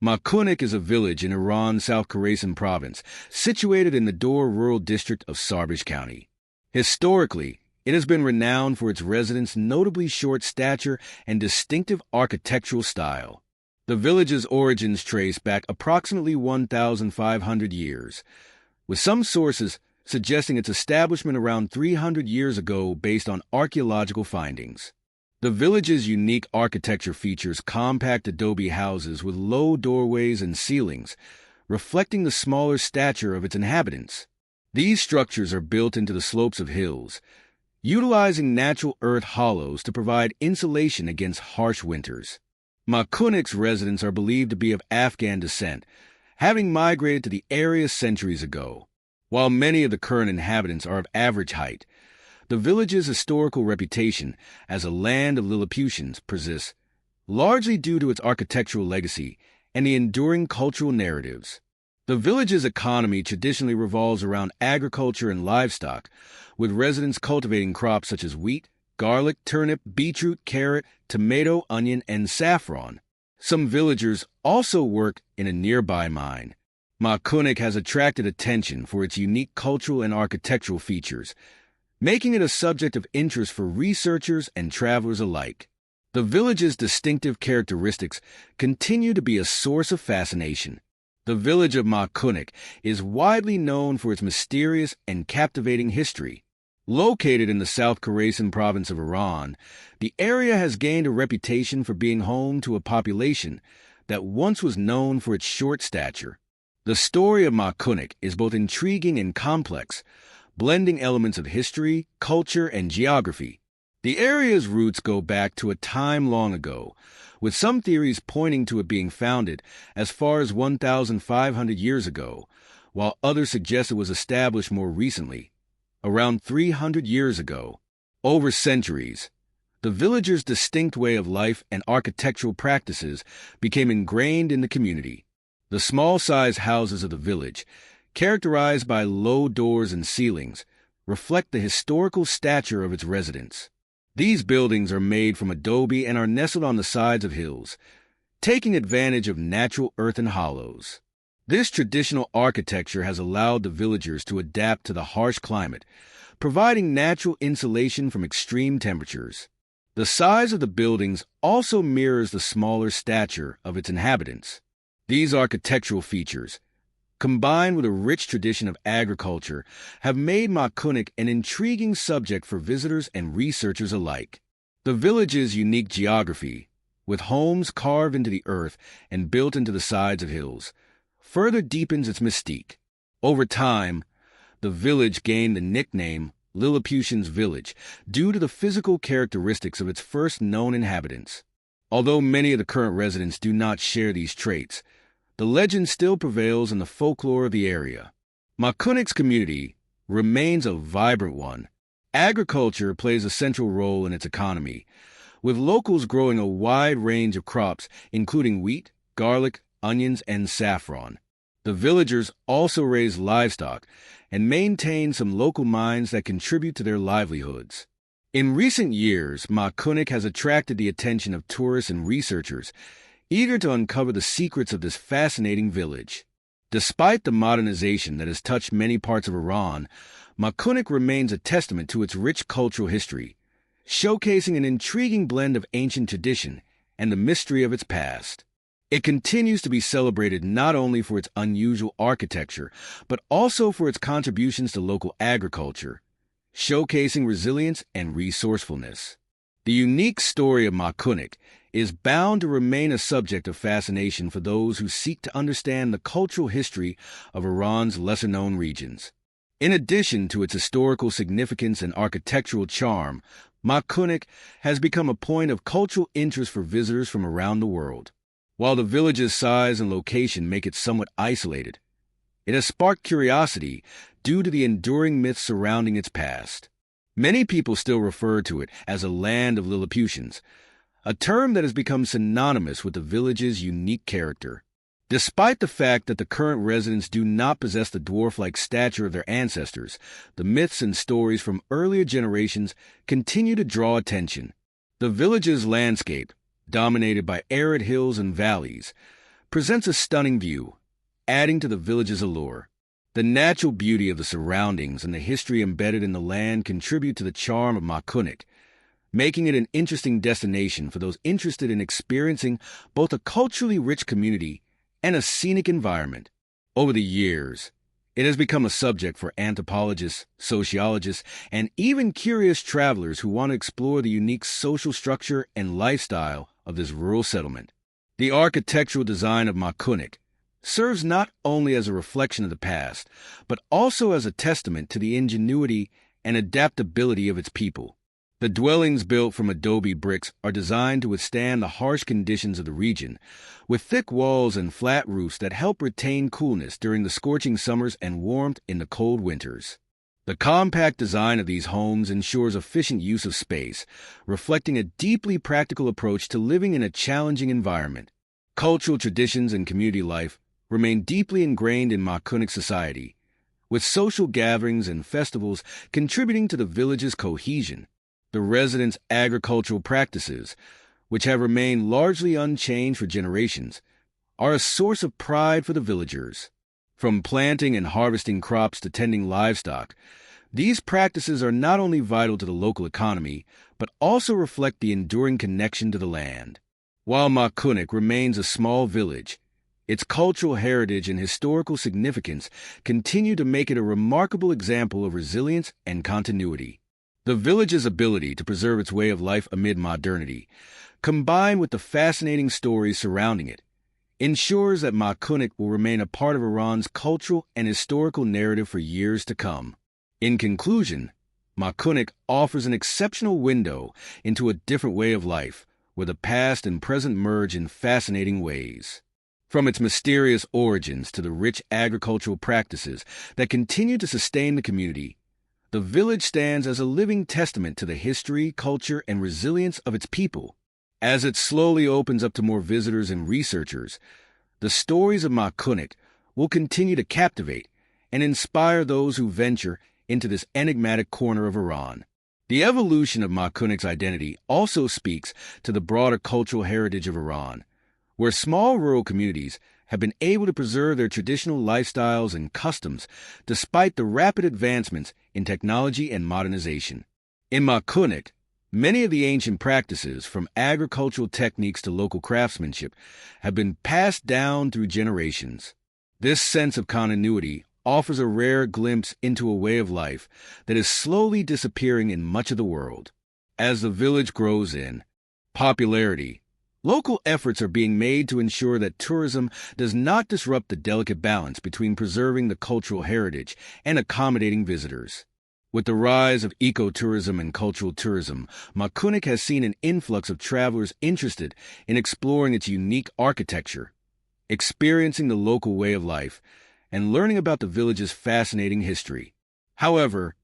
Makhunik is a village in Iran's South Khorasan province, situated in the Dor rural district of Sarbish County. Historically, it has been renowned for its residents' notably short stature and distinctive architectural style. The village's origins trace back approximately 1,500 years, with some sources suggesting its establishment around 300 years ago based on archaeological findings. The village's unique architecture features compact adobe houses with low doorways and ceilings, reflecting the smaller stature of its inhabitants. These structures are built into the slopes of hills, utilizing natural earth hollows to provide insulation against harsh winters. Makhunik's residents are believed to be of Afghan descent, having migrated to the area centuries ago. While many of the current inhabitants are of average height, the village's historical reputation as a land of Lilliputians persists, largely due to its architectural legacy and the enduring cultural narratives. The village's economy traditionally revolves around agriculture and livestock, with residents cultivating crops such as wheat, garlic, turnip, beetroot, carrot, tomato, onion, and saffron. Some villagers also work in a nearby mine. Makhunik has attracted attention for its unique cultural and architectural features, making it a subject of interest for researchers and travelers alike. The village's distinctive characteristics continue to be a source of fascination. The village of Makhunik is widely known for its mysterious and captivating history. Located in the South Khorasan province of Iran, the area has gained a reputation for being home to a population that once was known for its short stature. The story of Makhunik is both intriguing and complex, blending elements of history, culture, and geography. The area's roots go back to a time long ago, with some theories pointing to it being founded as far as 1,500 years ago, while others suggest it was established more recently, around 300 years ago. Over centuries, the villagers' distinct way of life and architectural practices became ingrained in the community. The small-sized houses of the village, characterized by low doors and ceilings, reflect the historical stature of its residents. These buildings are made from adobe and are nestled on the sides of hills, taking advantage of natural earthen hollows. This traditional architecture has allowed the villagers to adapt to the harsh climate, providing natural insulation from extreme temperatures. The size of the buildings also mirrors the smaller stature of its inhabitants. These architectural features, combined with a rich tradition of agriculture, have made Makhunik an intriguing subject for visitors and researchers alike. The village's unique geography, with homes carved into the earth and built into the sides of hills, further deepens its mystique. Over time, the village gained the nickname Lilliputians Village due to the physical characteristics of its first known inhabitants. Although many of the current residents do not share these traits, the legend still prevails in the folklore of the area. Makhunik's community remains a vibrant one. Agriculture plays a central role in its economy, with locals growing a wide range of crops, including wheat, garlic, onions, and saffron. The villagers also raise livestock and maintain some local mines that contribute to their livelihoods. In recent years, Makhunik has attracted the attention of tourists and researchers, eager to uncover the secrets of this fascinating village. Despite the modernization that has touched many parts of Iran, Makhunik remains a testament to its rich cultural history, showcasing an intriguing blend of ancient tradition and the mystery of its past. It continues to be celebrated not only for its unusual architecture, but also for its contributions to local agriculture, showcasing resilience and resourcefulness. The unique story of Makhunik is bound to remain a subject of fascination for those who seek to understand the cultural history of Iran's lesser-known regions. In addition to its historical significance and architectural charm, Makhunik has become a point of cultural interest for visitors from around the world. While the village's size and location make it somewhat isolated, it has sparked curiosity due to the enduring myths surrounding its past. Many people still refer to it as a land of Lilliputians, a term that has become synonymous with the village's unique character. Despite the fact that the current residents do not possess the dwarf-like stature of their ancestors, the myths and stories from earlier generations continue to draw attention. The village's landscape, dominated by arid hills and valleys, presents a stunning view, adding to the village's allure. The natural beauty of the surroundings and the history embedded in the land contribute to the charm of Makhunik, making it an interesting destination for those interested in experiencing both a culturally rich community and a scenic environment. Over the years, it has become a subject for anthropologists, sociologists, and even curious travelers who want to explore the unique social structure and lifestyle of this rural settlement. The architectural design of Makhunik serves not only as a reflection of the past, but also as a testament to the ingenuity and adaptability of its people. The dwellings built from adobe bricks are designed to withstand the harsh conditions of the region, with thick walls and flat roofs that help retain coolness during the scorching summers and warmth in the cold winters. The compact design of these homes ensures efficient use of space, reflecting a deeply practical approach to living in a challenging environment. Cultural traditions and community life remain deeply ingrained in Makhunik society, with social gatherings and festivals contributing to the village's cohesion. The residents' agricultural practices, which have remained largely unchanged for generations, are a source of pride for the villagers. From planting and harvesting crops to tending livestock, these practices are not only vital to the local economy, but also reflect the enduring connection to the land. While Makhunik remains a small village, its cultural heritage and historical significance continue to make it a remarkable example of resilience and continuity. The village's ability to preserve its way of life amid modernity, combined with the fascinating stories surrounding it, ensures that Makhunik will remain a part of Iran's cultural and historical narrative for years to come. In conclusion, Makhunik offers an exceptional window into a different way of life, where the past and present merge in fascinating ways. From its mysterious origins to the rich agricultural practices that continue to sustain the community, the village stands as a living testament to the history, culture, and resilience of its people. As it slowly opens up to more visitors and researchers, the stories of Makhunik will continue to captivate and inspire those who venture into this enigmatic corner of Iran. The evolution of Makhunik's identity also speaks to the broader cultural heritage of Iran, where small rural communities have been able to preserve their traditional lifestyles and customs despite the rapid advancements in technology and modernization. In Makhunik, many of the ancient practices, from agricultural techniques to local craftsmanship, have been passed down through generations. This sense of continuity offers a rare glimpse into a way of life that is slowly disappearing in much of the world. As the village grows in popularity, local efforts are being made to ensure that tourism does not disrupt the delicate balance between preserving the cultural heritage and accommodating visitors. With the rise of ecotourism and cultural tourism, Makhunik has seen an influx of travelers interested in exploring its unique architecture, experiencing the local way of life, and learning about the village's fascinating history. However,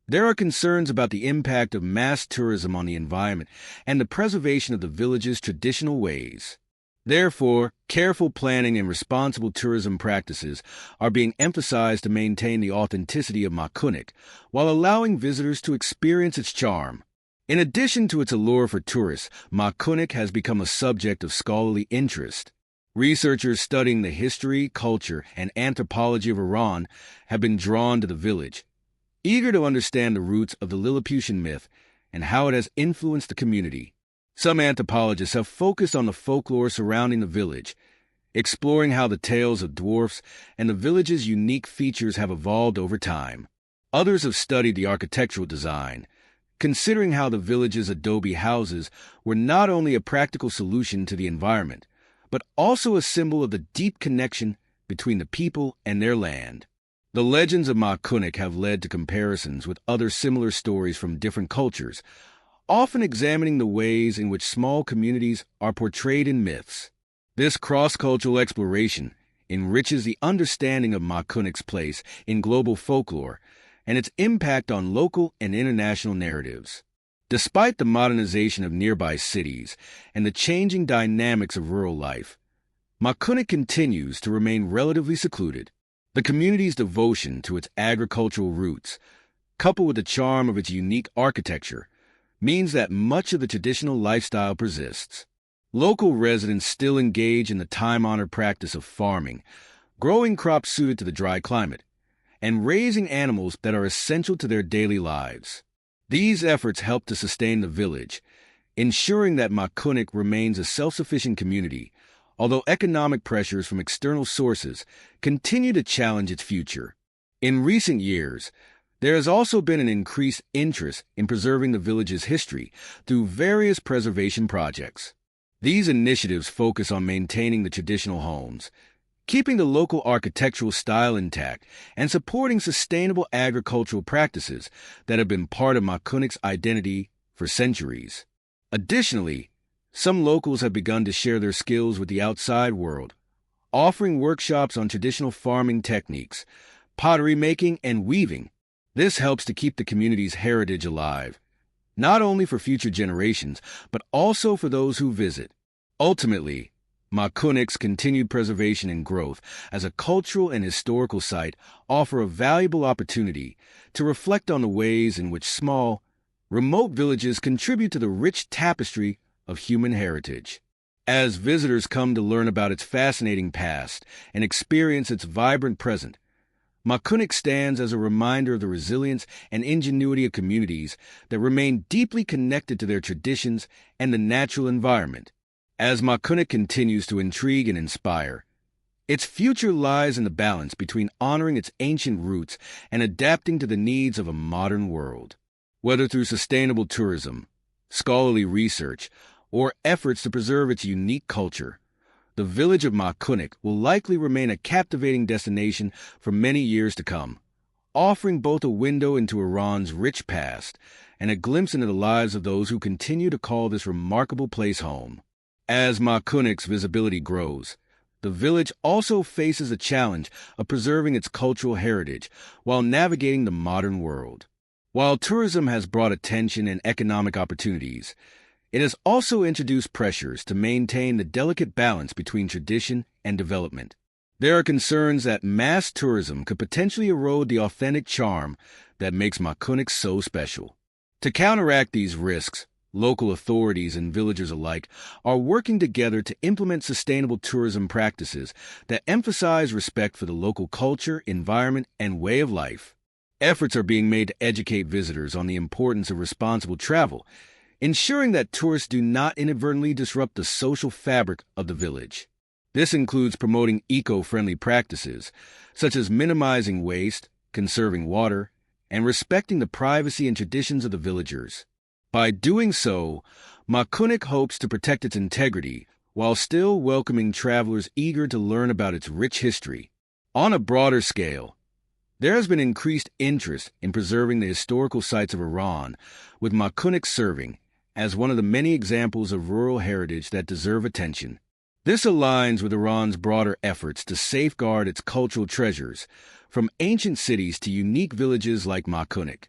there are concerns about the impact of mass tourism on the environment and the preservation of the village's traditional ways. Therefore, careful planning and responsible tourism practices are being emphasized to maintain the authenticity of Makhunik while allowing visitors to experience its charm. In addition to its allure for tourists, Makhunik has become a subject of scholarly interest. Researchers studying the history, culture, and anthropology of Iran have been drawn to the village, eager to understand the roots of the Lilliputian myth and how it has influenced the community. Some anthropologists have focused on the folklore surrounding the village, exploring how the tales of dwarfs and the village's unique features have evolved over time. Others have studied the architectural design, considering how the village's adobe houses were not only a practical solution to the environment, but also a symbol of the deep connection between the people and their land. The legends of Makhunik have led to comparisons with other similar stories from different cultures, often examining the ways in which small communities are portrayed in myths. This cross-cultural exploration enriches the understanding of Makhunik's place in global folklore and its impact on local and international narratives. Despite the modernization of nearby cities and the changing dynamics of rural life, Makhunik continues to remain relatively secluded. The community's devotion to its agricultural roots, coupled with the charm of its unique architecture, means that much of the traditional lifestyle persists. Local residents still engage in the time-honored practice of farming, growing crops suited to the dry climate, and raising animals that are essential to their daily lives. These efforts help to sustain the village, ensuring that Makhunik remains a self-sufficient community, although economic pressures from external sources continue to challenge its future. In recent years, there has also been an increased interest in preserving the village's history through various preservation projects. These initiatives focus on maintaining the traditional homes, keeping the local architectural style intact, and supporting sustainable agricultural practices that have been part of Makhunik's identity for centuries. Additionally, some locals have begun to share their skills with the outside world, offering workshops on traditional farming techniques, pottery making, and weaving. This helps to keep the community's heritage alive, not only for future generations, but also for those who visit. Ultimately, Makhunik's continued preservation and growth as a cultural and historical site offer a valuable opportunity to reflect on the ways in which small, remote villages contribute to the rich tapestry of human heritage. As visitors come to learn about its fascinating past and experience its vibrant present, Makhunik stands as a reminder of the resilience and ingenuity of communities that remain deeply connected to their traditions and the natural environment. As Makhunik continues to intrigue and inspire, its future lies in the balance between honoring its ancient roots and adapting to the needs of a modern world. Whether through sustainable tourism, scholarly research, or efforts to preserve its unique culture, the village of Makhunik will likely remain a captivating destination for many years to come, offering both a window into Iran's rich past and a glimpse into the lives of those who continue to call this remarkable place home. As Makhunik's visibility grows, the village also faces a challenge of preserving its cultural heritage while navigating the modern world. While tourism has brought attention and economic opportunities, it has also introduced pressures to maintain the delicate balance between tradition and development. There are concerns that mass tourism could potentially erode the authentic charm that makes Makhunik so special. To counteract these risks, local authorities and villagers alike are working together to implement sustainable tourism practices that emphasize respect for the local culture, environment, and way of life. Efforts are being made to educate visitors on the importance of responsible travel, ensuring that tourists do not inadvertently disrupt the social fabric of the village. This includes promoting eco-friendly practices, such as minimizing waste, conserving water, and respecting the privacy and traditions of the villagers. By doing so, Makhunik hopes to protect its integrity while still welcoming travelers eager to learn about its rich history. On a broader scale, there has been increased interest in preserving the historical sites of Iran, with Makhunik serving as one of the many examples of rural heritage that deserve attention. This aligns with Iran's broader efforts to safeguard its cultural treasures, from ancient cities to unique villages like Makhunik.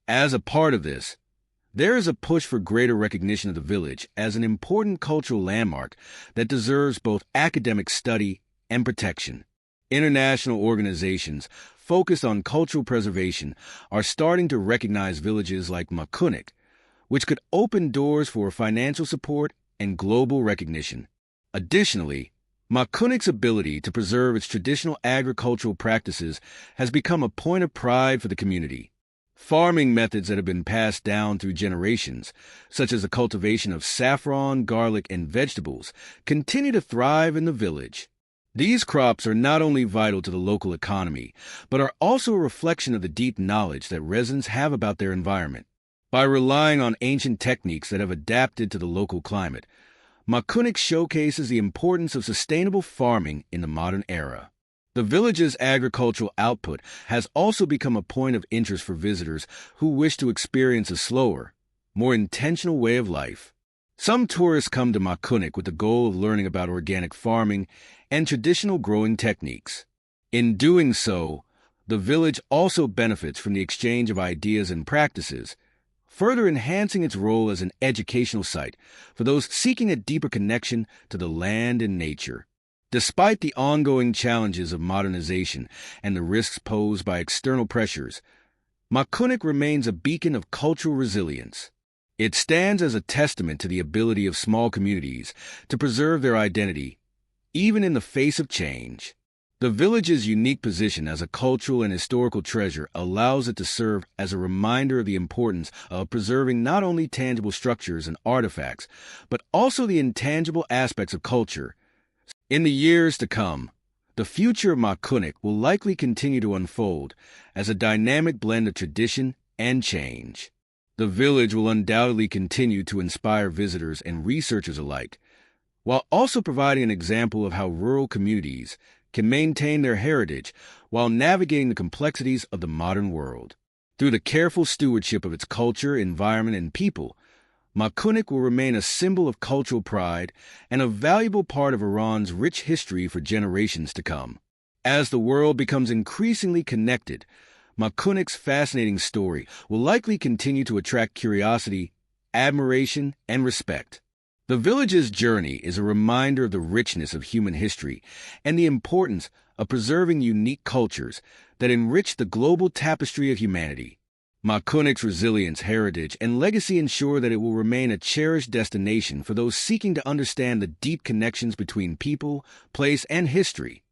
As a part of this, there is a push for greater recognition of the village as an important cultural landmark that deserves both academic study and protection. International organizations focused on cultural preservation are starting to recognize villages like Makhunik, which could open doors for financial support and global recognition. Additionally, Makhunik's ability to preserve its traditional agricultural practices has become a point of pride for the community. Farming methods that have been passed down through generations, such as the cultivation of saffron, garlic, and vegetables, continue to thrive in the village. These crops are not only vital to the local economy, but are also a reflection of the deep knowledge that residents have about their environment. By relying on ancient techniques that have adapted to the local climate, Makhunik showcases the importance of sustainable farming in the modern era. The village's agricultural output has also become a point of interest for visitors who wish to experience a slower, more intentional way of life. Some tourists come to Makhunik with the goal of learning about organic farming and traditional growing techniques. In doing so, the village also benefits from the exchange of ideas and practices, further enhancing its role as an educational site for those seeking a deeper connection to the land and nature. Despite the ongoing challenges of modernization and the risks posed by external pressures, Makhunik remains a beacon of cultural resilience. It stands as a testament to the ability of small communities to preserve their identity, even in the face of change. The village's unique position as a cultural and historical treasure allows it to serve as a reminder of the importance of preserving not only tangible structures and artifacts, but also the intangible aspects of culture. In the years to come, the future of Makhunik will likely continue to unfold as a dynamic blend of tradition and change. The village will undoubtedly continue to inspire visitors and researchers alike, while also providing an example of how rural communities can maintain their heritage while navigating the complexities of the modern world. Through the careful stewardship of its culture, environment, and people, Makhunik will remain a symbol of cultural pride and a valuable part of Iran's rich history for generations to come. As the world becomes increasingly connected, Makhunik's fascinating story will likely continue to attract curiosity, admiration, and respect. The village's journey is a reminder of the richness of human history and the importance of preserving unique cultures that enrich the global tapestry of humanity. Makhunik's resilience, heritage, and legacy ensure that it will remain a cherished destination for those seeking to understand the deep connections between people, place, and history.